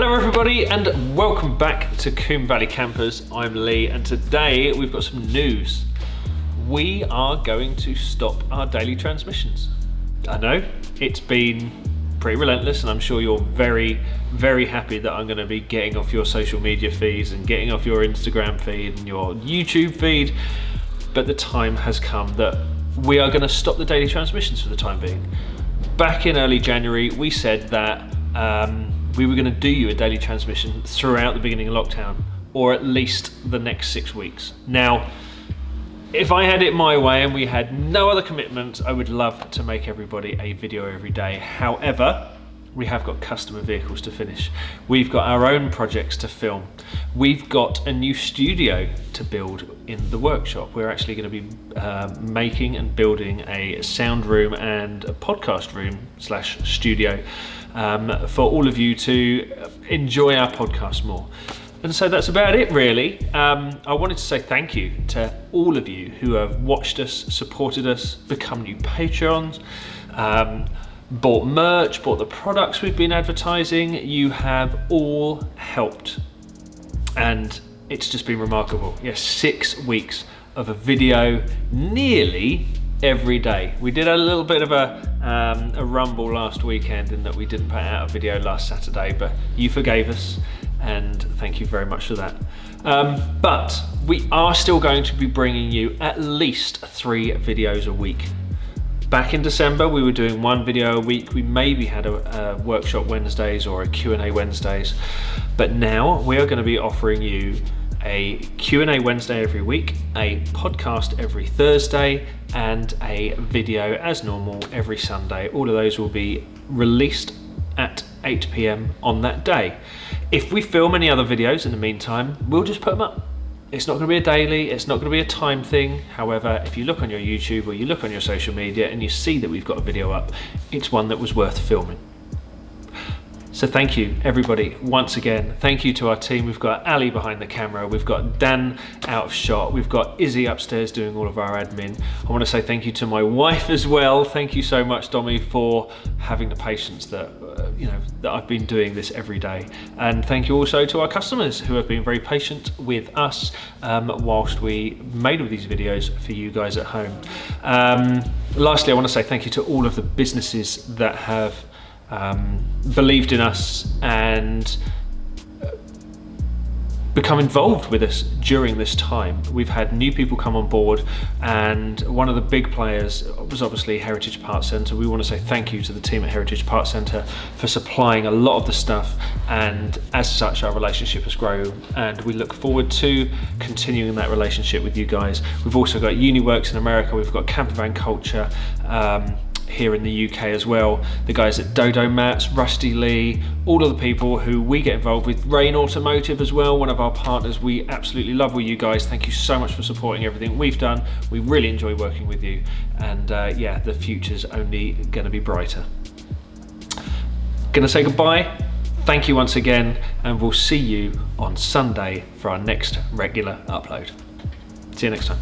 Hello everybody and welcome back to Combe Valley Campers. I'm Lee and today we've got some news. We are going to stop our daily transmissions. I know it's been pretty relentless and I'm sure you're very happy that I'm going to be getting off your social media feeds and getting off your Instagram feed and your YouTube feed, but the time has come that we are going to stop the daily transmissions for the time being. Back in early January we said that we were going to do you a daily transmission throughout the beginning of lockdown, or at least the next 6 weeks. Now, if I had it my way and we had no other commitments, I would love to make everybody a video every day. However, we have got customer vehicles to finish. We've got our own projects to film. We've got a new studio to build in the workshop. We're actually going to be making and building a sound room and a podcast room / studio for all of you to enjoy our podcast more. And so that's about it really. I wanted to say thank you to all of you who have watched us, supported us, become new patrons, bought merch, bought the products we've been advertising. You have all helped and it's just been remarkable. Yes, 6 weeks of a video nearly every day. We did a little bit of a rumble last weekend in that we didn't put out a video last Saturday, but you forgave us and thank you very much for that. But we are still going to be bringing you at least 3 videos a week. Back in December, we were doing 1 video a week. We maybe had a workshop Wednesdays or a Q&A Wednesdays, but now we are going to be offering you a Q&A Wednesday every week, a podcast every Thursday, and a video as normal every Sunday. All of those will be released at 8 PM on that day. If we film any other videos in the meantime, we'll just put them up. It's not going to be a daily, it's not going to be a time thing. However, if you look on your YouTube or you look on your social media and you see that we've got a video up, it's one that was worth filming. So thank you everybody once again. Thank you to our team. We've got Ali behind the camera, we've got Dan out of shot, we've got Izzy upstairs doing all of our admin. I want to say thank you to my wife as well. Thank you so much, Domi, for having the patience that that I've been doing this every day. And thank you also to our customers who have been very patient with us whilst we made all these videos for you guys at home. Lastly, I want to say thank you to all of the businesses that have believed in us and become involved with us during this time. We've had new people come on board, and one of the big players was obviously Heritage Parts Centre. We want to say thank you to the team at Heritage Parts Centre for supplying a lot of the stuff, and as such our relationship has grown and we look forward to continuing that relationship with you guys. We've also got Uniworks in America, we've got Campervan Culture here in the UK as well, the guys at Dodo Mats, Rusty Lee, all of the people who we get involved with, Rain Automotive as well, one of our partners. We absolutely love you guys. Thank you so much for supporting everything we've done. We really enjoy working with you, and yeah, the future's only going to be brighter. Gonna say goodbye. Thank you once again, and we'll see you on Sunday for our next regular upload. See you next time.